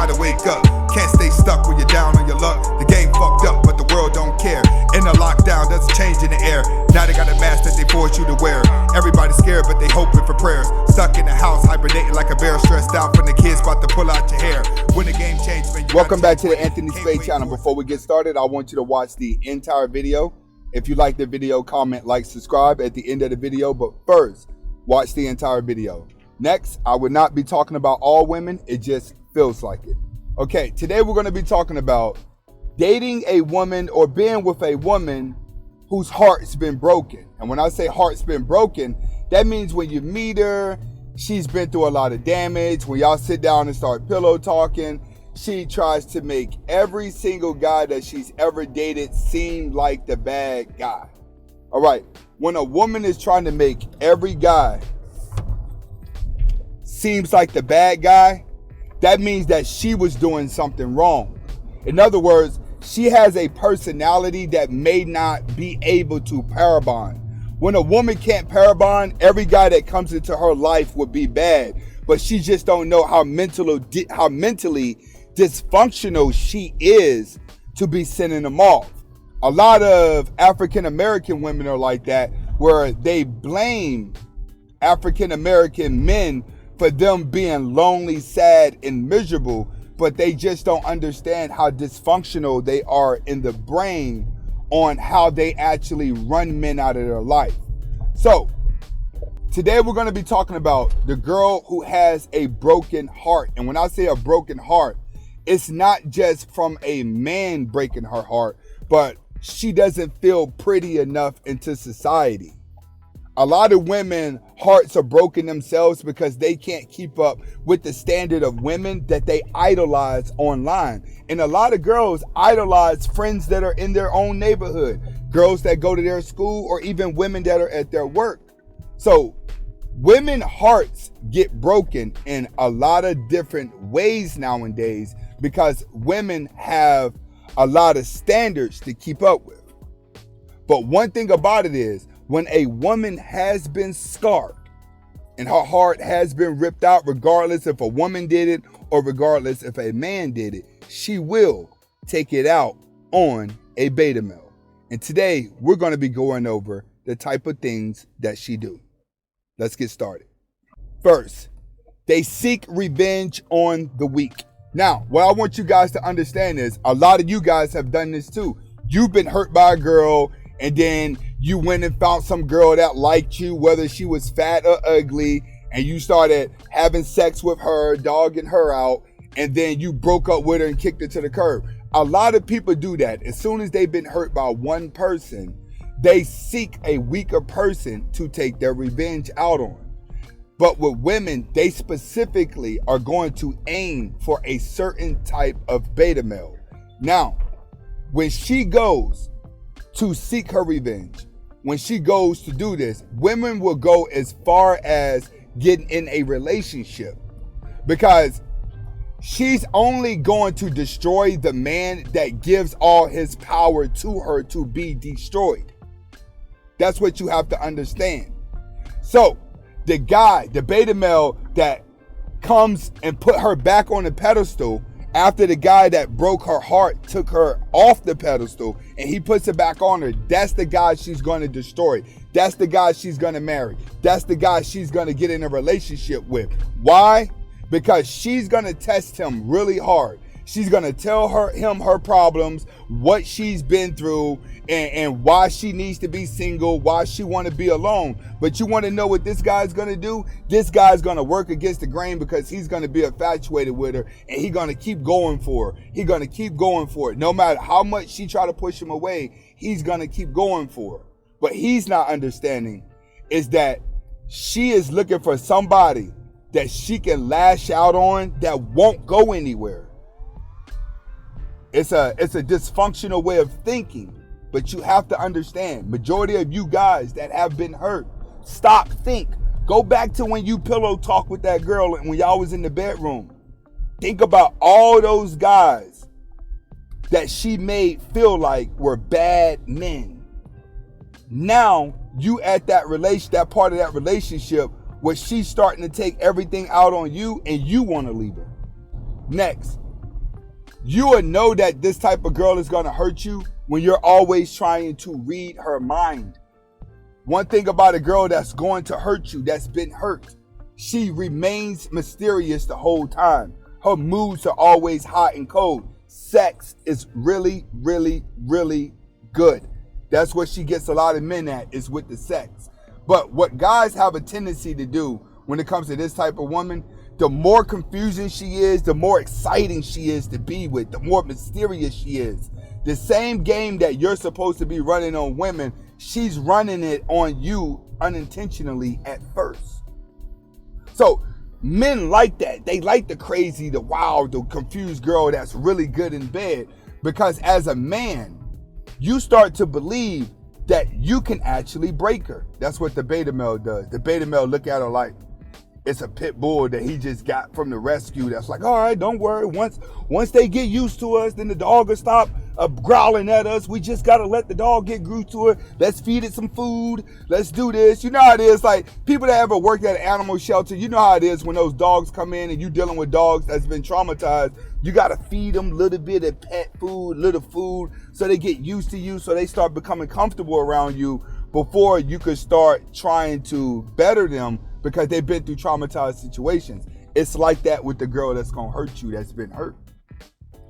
gotta wake up. Can't stay stuck when you're down on your luck. The game fucked up, but the world don't care. In the lockdown, there's a change in the air. Now they got a mask that they force you to wear. Everybody's scared, but they hoping for prayers. Stuck in the house, hibernating like a bear, stressed out from the kids about to pull out your hair. When the game changed, man, welcome back to the Anthony Spade channel. Before we get started, I want you to watch the entire video. If you like the video, comment, like, subscribe at the end of the video. But first, watch the entire video. Next, I would not be talking about all women. It just feels like it. Okay, today we're going to be talking about dating a woman or being with a woman whose heart's been broken. And when I say heart's been broken, that means when you meet her, she's been through a lot of damage. When y'all sit down and start pillow talking, she tries to make every single guy that she's ever dated seem like the bad guy. All right, when a woman is trying to make every guy seems like the bad guy, that means that she was doing something wrong. In other words, she has a personality that may not be able to parabond. When a woman can't parabond, every guy that comes into her life would be bad, but she just don't know how mentally dysfunctional she is to be sending them off. A lot of African American women are like that, where they blame African American men for them being lonely, sad, and miserable, but they just don't understand how dysfunctional they are in the brain on how they actually run men out of their life. So, today we're going to be talking about the girl who has a broken heart. And when I say a broken heart, it's not just from a man breaking her heart, but she doesn't feel pretty enough into society. A lot of women hearts are broken themselves because they can't keep up with the standard of women that they idolize online. And a lot of girls idolize friends that are in their own neighborhood, girls that go to their school, or even women that are at their work. So women hearts get broken in a lot of different ways nowadays because women have a lot of standards to keep up with. But one thing about it is, when a woman has been scarred and her heart has been ripped out, regardless if a woman did it or regardless if a man did it, she will take it out on a beta male. And today we're going to be going over the type of things that she do. Let's get started. First, they seek revenge on the weak. Now, what I want you guys to understand is a lot of you guys have done this too. You've been hurt by a girl, and then you went and found some girl that liked you, whether she was fat or ugly, and you started having sex with her, dogging her out, and then you broke up with her and kicked her to the curb. A lot of people do that. As soon as they've been hurt by one person, they seek a weaker person to take their revenge out on. But with women, they specifically are going to aim for a certain type of beta male. Now, when she goes to seek her revenge, when she goes to do this, women will go as far as getting in a relationship because she's only going to destroy the man that gives all his power to her to be destroyed. That's what you have to understand. So the guy, the beta male that comes and put her back on the pedestal after the guy that broke her heart took her off the pedestal and he puts it back on her, that's the guy she's going to destroy. That's the guy she's going to marry. That's the guy she's going to get in a relationship with. Why? Because she's going to test him really hard. She's going to tell him her problems, what she's been through, and why she needs to be single, why she want to be alone. But you want to know what this guy's going to do? This guy's going to work against the grain because he's going to be infatuated with her, and he's going to keep going for her. He's going to keep going for it. No matter how much she try to push him away, he's going to keep going for her. But he's not understanding is that she is looking for somebody that she can lash out on that won't go anywhere. It's a dysfunctional way of thinking, but you have to understand, majority of you guys that have been hurt, stop, think. Go back to when you pillow talk with that girl and when y'all was in the bedroom. Think about all those guys that she made feel like were bad men. Now you at that part of that relationship where she's starting to take everything out on you and you want to leave her. Next, You will know that this type of girl is going to hurt you when you're always trying to read her mind. One thing about a girl that's going to hurt you, that's been hurt, she remains mysterious the whole time. Her moods are always hot and cold. Sex is really, really, really good. That's what she gets a lot of men at, is with the sex. But what guys have a tendency to do when it comes to this type of woman, the more confusing she is, the more exciting she is to be with, the more mysterious she is. The same game that you're supposed to be running on women, she's running it on you unintentionally at first. So men like that. They like the crazy, the wild, the confused girl that's really good in bed. Because as a man, you start to believe that you can actually break her. That's what the beta male does. The beta male look at her like it's a pit bull that he just got from the rescue. That's like, all right, don't worry. Once they get used to us, then the dog will stop growling at us. We just got to let the dog get used to it. Let's feed it some food. Let's do this. You know how it is. Like people that ever worked at an animal shelter, you know how it is when those dogs come in and you dealing with dogs that's been traumatized. You got to feed them a little bit of pet food, little food, so they get used to you, so they start becoming comfortable around you before you could start trying to better them because they've been through traumatized situations. It's like that with the girl that's going to hurt you, that's been hurt.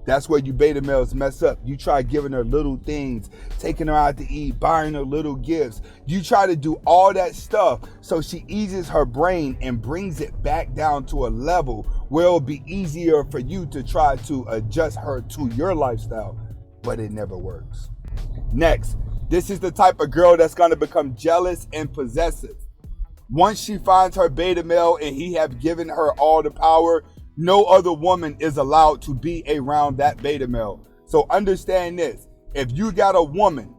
That's where you beta males mess up. You try giving her little things, taking her out to eat, buying her little gifts. You try to do all that stuff so she eases her brain and brings it back down to a level where it'll be easier for you to try to adjust her to your lifestyle, but it never works. Next, this is the type of girl that's going to become jealous and possessive. Once she finds her beta male and he have given her all the power, no other woman is allowed to be around that beta male. So understand this. If you got a woman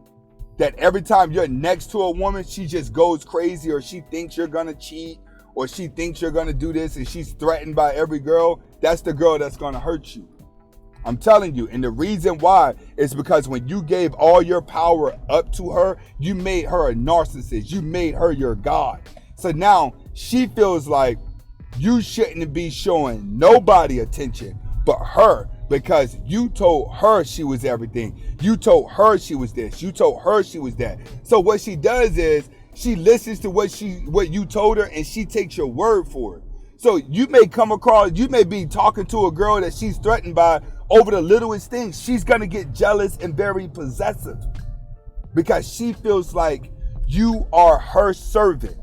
that every time you're next to a woman, she just goes crazy, or she thinks you're going to cheat, or she thinks you're going to do this, and she's threatened by every girl, that's the girl that's going to hurt you. I'm telling you. And the reason why is because when you gave all your power up to her, you made her a narcissist. You made her your God. So now she feels like you shouldn't be showing nobody attention but her, because you told her she was everything. You told her she was this. You told her she was that. So what she does is she listens to what you told her, and she takes your word for it. So you may come across, you may be talking to a girl that she's threatened by over the littlest things. She's going to get jealous and very possessive because she feels like you are her servant.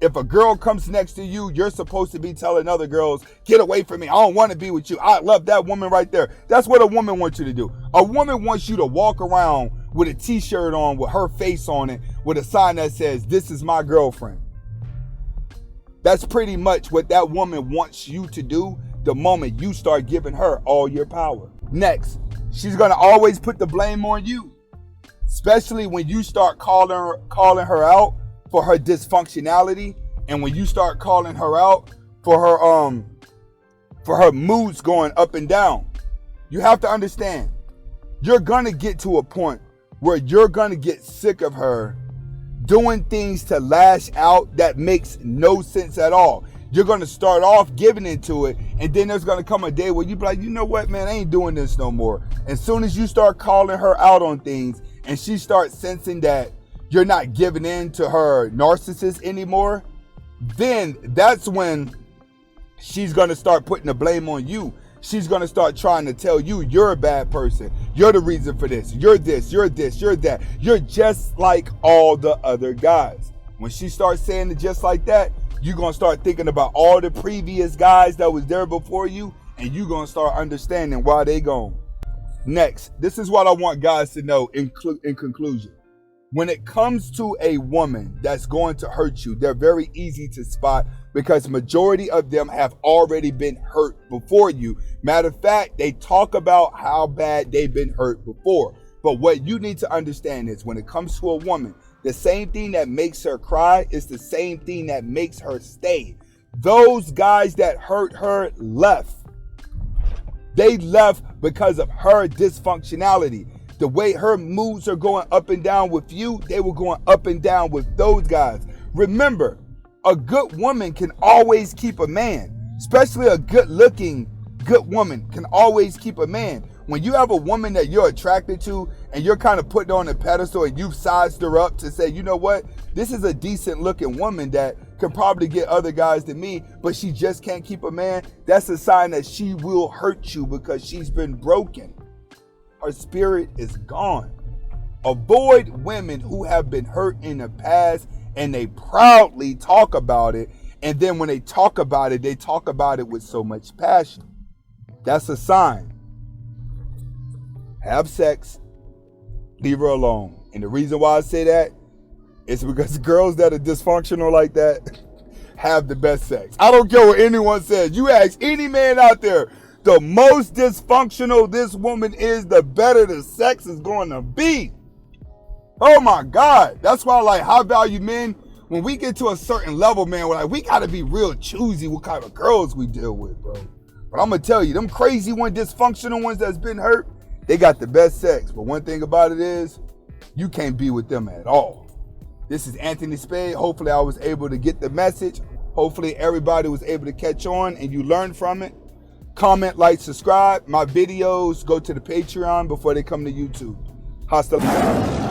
If a girl comes next to you, you're supposed to be telling other girls, get away from me. I don't want to be with you. I love that woman right there. That's what a woman wants you to do. A woman wants you to walk around with a t-shirt on with her face on it, with a sign that says, this is my girlfriend. That's pretty much what that woman wants you to do the moment you start giving her all your power. Next, she's going to always put the blame on you, especially when you start calling her out for her dysfunctionality, and when you start calling her out for her moods going up and down. You have to understand, you're going to get to a point where you're going to get sick of her doing things to lash out that makes no sense at all. You're going to start off giving into it, and then there's going to come a day where you be like, you know what, man, I ain't doing this no more. As soon as you start calling her out on things and she starts sensing that you're not giving in to her narcissist anymore, then that's when she's going to start putting the blame on you. She's going to start trying to tell you you're a bad person. You're the reason for this. You're this, you're this, you're that. You're just like all the other guys. When she starts saying it just like that, you're going to start thinking about all the previous guys that was there before you, and you're going to start understanding why they gone. Next, this is what I want guys to know in conclusion. When it comes to a woman that's going to hurt you, they're very easy to spot because majority of them have already been hurt before you. Matter of fact, they talk about how bad they've been hurt before. But what you need to understand is when it comes to a woman, the same thing that makes her cry is the same thing that makes her stay. Those guys that hurt her left. They left because of her dysfunctionality. The way her moods are going up and down with you, they were going up and down with those guys. Remember, a good woman can always keep a man, especially a good looking good woman can always keep a man. When you have a woman that you're attracted to and you're kind of putting on a pedestal and you've sized her up to say, you know what, this is a decent looking woman that can probably get other guys than me, but she just can't keep a man, that's a sign that she will hurt you because she's been broken. Her spirit is gone. Avoid women who have been hurt in the past and they proudly talk about it. And then when they talk about it with so much passion. That's a sign. Have sex, leave her alone. And the reason why I say that is because girls that are dysfunctional like that have the best sex. I don't care what anyone says. You ask any man out there, the most dysfunctional this woman is, the better the sex is going to be. Oh my God. That's why I like high value men. When we get to a certain level, man, we're like, we got to be real choosy what kind of girls we deal with, bro. But I'm going to tell you, them crazy ones, dysfunctional ones that's been hurt, they got the best sex. But one thing about it is, you can't be with them at all. This is Anthony Spade. Hopefully I was able to get the message. Hopefully everybody was able to catch on and you learned from it. Comment, like, subscribe. My videos go to the Patreon before they come to YouTube. Hasta luego.